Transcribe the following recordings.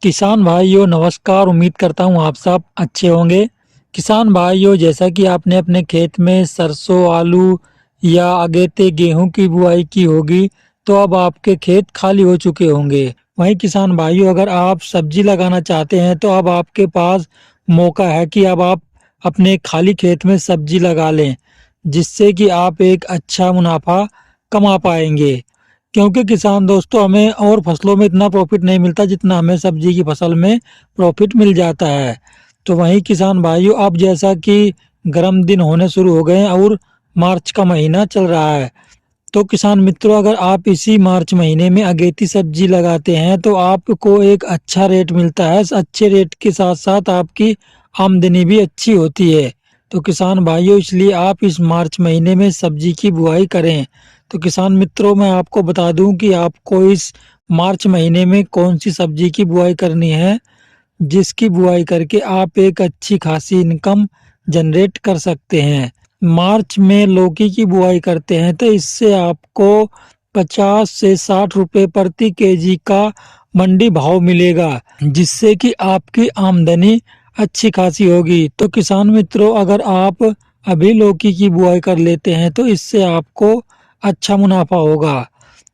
किसान भाइयों नमस्कार। उम्मीद करता हूँ आप सब अच्छे होंगे। किसान भाइयों, जैसा कि आपने अपने खेत में सरसों, आलू या अगेते गेहूं की बुआई की होगी, तो अब आपके खेत खाली हो चुके होंगे। वहीं किसान भाइयों, अगर आप सब्जी लगाना चाहते हैं तो अब आपके पास मौका है कि अब आप अपने खाली खेत में सब्जी लगा लें, जिससे कि आप एक अच्छा मुनाफा कमा पाएंगे। क्योंकि किसान दोस्तों, हमें और फसलों में इतना प्रॉफिट नहीं मिलता जितना हमें सब्जी की फसल में प्रॉफिट मिल जाता है। तो वहीं किसान भाइयों, अब जैसा कि गर्म दिन होने शुरू हो गए हैं और मार्च का महीना चल रहा है, तो किसान मित्रों, अगर आप इसी मार्च महीने में अगेती सब्जी लगाते हैं तो आपको एक अच्छा रेट मिलता है। अच्छे रेट के साथ साथ आपकी आमदनी भी अच्छी होती है। तो किसान भाइयों, इसलिए आप इस मार्च महीने में सब्जी की बुआई करें। तो किसान मित्रों, मैं आपको बता दूं कि आपको इस मार्च महीने में कौन सी सब्जी की बुआई करनी है, जिसकी बुआई करके आप एक अच्छी खासी इनकम जनरेट कर सकते हैं। मार्च में लौकी की बुआई करते हैं तो इससे आपको 50 से 60 रुपए प्रति केजी का मंडी भाव मिलेगा, जिससे कि आपकी आमदनी अच्छी खासी होगी। तो किसान मित्रों, अगर आप अभी लौकी की बुआई कर लेते हैं तो इससे आपको अच्छा मुनाफा होगा।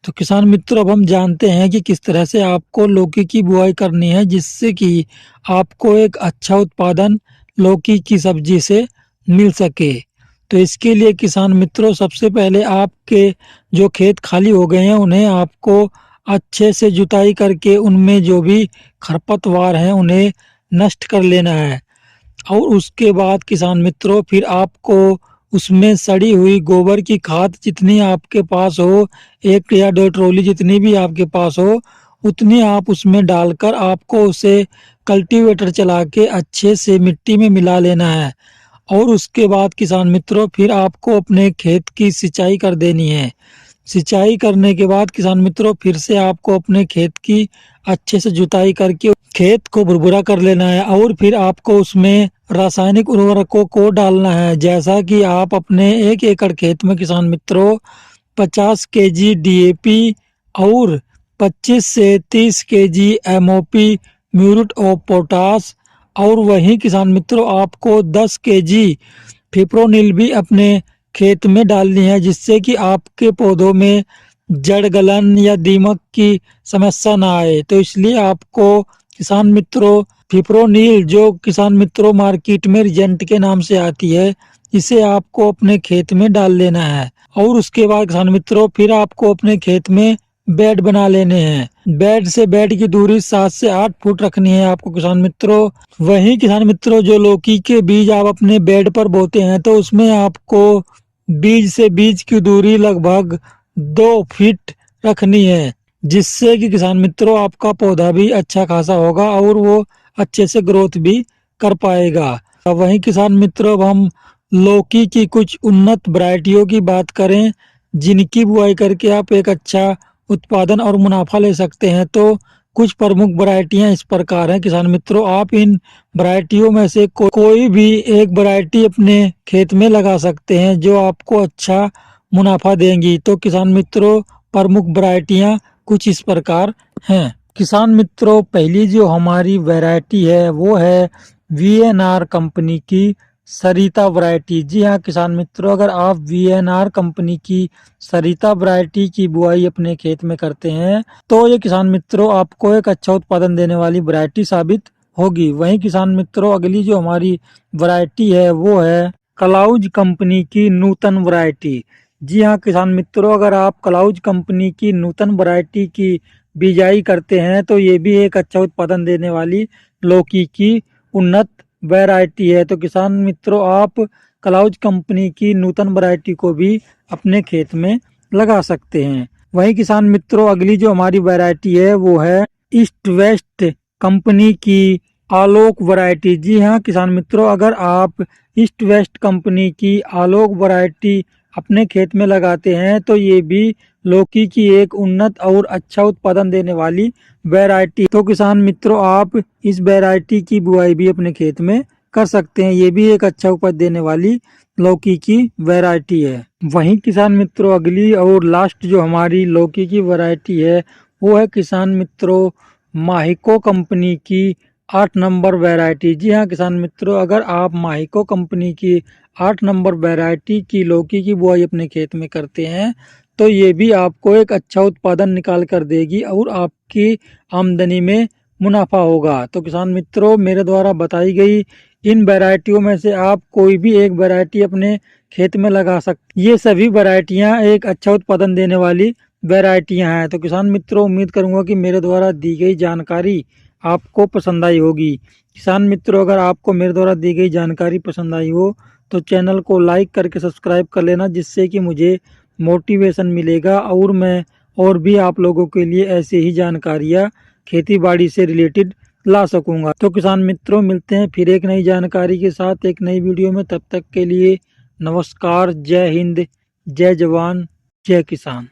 तो किसान मित्रों, अब हम जानते हैं कि किस तरह से आपको लौकी की बुआई करनी है, जिससे कि आपको एक अच्छा उत्पादन लौकी की सब्जी से मिल सके। तो इसके लिए किसान मित्रों, सबसे पहले आपके जो खेत खाली हो गए हैं उन्हें आपको अच्छे से जुताई करके उनमें जो भी खरपतवार हैं उन्हें नष्ट कर लेना है। और उसके बाद किसान मित्रों, फिर आपको उसमें सड़ी हुई गोबर की खाद जितनी आपके पास हो, 1 या 2 ट्रॉली जितनी भी आपके पास हो, उतनी आप उसमें डालकर आपको उसे कल्टीवेटर चला के अच्छे से मिट्टी में मिला लेना है। और उसके बाद किसान मित्रों, फिर आपको अपने खेत की सिंचाई कर देनी है। सिंचाई करने के बाद किसान मित्रों, फिर से आपको अपने खेत की अच्छे से जुताई करके खेत को भुरभुरा कर लेना है। और फिर आपको उसमें रासायनिक उर्वरकों को डालना है। जैसा कि आप अपने 1 एकड़ खेत में किसान मित्रों 50 केजी डीएपी और 25 से 30 KG MOP muriate of potash, और वहीं किसान मित्रों आपको 10 केजी फिप्रोनिल भी अपने खेत में डालनी है, जिससे कि आपके पौधों में जड़ गलन या दीमक की समस्या ना आए। तो इसलिए आपको किसान मित्रों फिप्रोनिल, जो किसान मित्रों मार्केट में रिजेंट के नाम से आती है, इसे आपको अपने खेत में डाल लेना है। और उसके बाद किसान मित्रों, फिर आपको अपने खेत में बेड बना लेने हैं। बेड से बेड की दूरी 7 से 8 फुट रखनी है आपको किसान मित्रों। वहीं किसान मित्रों, जो लौकी के बीज आप अपने बेड पर बोते हैं तो उसमें आपको बीज से बीज की दूरी लगभग 2 फीट रखनी है, जिससे कि किसान मित्रों आपका पौधा भी अच्छा खासा होगा और वो अच्छे से ग्रोथ भी कर पाएगा। वहीं किसान मित्रों, अब हम लौकी की कुछ उन्नत वैरायटियों की बात करें, जिनकी बुआई करके आप एक अच्छा उत्पादन और मुनाफा ले सकते हैं, तो कुछ प्रमुख वैरायटियां इस प्रकार हैं किसान मित्रों। आप इन वैरायटियों में से कोई भी एक वैरायटी अपने खेत में लगा सकते हैं जो आपको अच्छा मुनाफा देंगी। तो किसान मित्रों, प्रमुख वैरायटियां कुछ इस प्रकार हैं। किसान मित्रों, पहली जो हमारी वैरायटी है वो है वीएनआर कंपनी की सरिता वैरायटी। जी हाँ किसान मित्रों, अगर आप वीएनआर कंपनी की सरिता वैरायटी की बुआई अपने खेत में करते हैं तो ये किसान मित्रों आपको एक अच्छा उत्पादन देने वाली वैरायटी साबित होगी। वहीं किसान मित्रों, अगली जो हमारी वैरायटी है वो है कलाउज कंपनी की नूतन वैरायटी। जी हाँ किसान मित्रों, अगर आप कलाउज कंपनी की नूतन वैरायटी की बिजाई करते हैं तो ये भी एक अच्छा उत्पादन देने वाली लौकी की उन्नत वैरायटी है। तो किसान मित्रों, आप कलाउज कंपनी की नूतन वैरायटी को भी अपने खेत में लगा सकते हैं। वहीं किसान मित्रों, अगली जो हमारी वैरायटी है वो है ईस्ट वेस्ट कंपनी की आलोक वैरायटी। जी हाँ किसान मित्रों, अगर आप ईस्ट वेस्ट कंपनी की आलोक वैरायटी अपने खेत में लगाते हैं तो ये भी लौकी की एक उन्नत और अच्छा उत्पादन देने वाली वैरायटी। तो किसान मित्रों, आप इस वैरायटी की बुआई भी अपने खेत में कर सकते हैं। ये भी एक अच्छा उपज देने वाली लौकी की वैरायटी है। वहीं किसान मित्रों, अगली और लास्ट जो हमारी लौकी की वैरायटी है वो है किसान मित्रों माहिको कंपनी की 8 नंबर वैरायटी। जी हाँ किसान मित्रों, अगर आप माहिको कंपनी की 8 नंबर वैरायटी की लौकी की बुआई अपने खेत में करते हैं तो ये भी आपको एक अच्छा उत्पादन निकाल कर देगी और आपकी आमदनी में मुनाफा होगा। तो किसान मित्रों, मेरे द्वारा बताई गई इन वैरायटियों में से आप कोई भी एक वैरायटी अपने खेत में लगा सकते। ये सभी वैरायटियां एक अच्छा उत्पादन देने वाली वैरायटियां हैं। तो किसान मित्रों, उम्मीद करूंगा कि मेरे द्वारा दी गई जानकारी आपको पसंद आई होगी। किसान मित्रों, अगर आपको मेरे द्वारा दी गई जानकारी पसंद आई हो तो चैनल को लाइक करके सब्सक्राइब कर लेना, जिससे कि मुझे मोटिवेशन मिलेगा और मैं और भी आप लोगों के लिए ऐसे ही जानकारियाँ खेती बाड़ी से रिलेटेड ला सकूंगा। तो किसान मित्रों, मिलते हैं फिर एक नई जानकारी के साथ एक नई वीडियो में। तब तक के लिए नमस्कार, जय हिंद, जय जवान, जय किसान।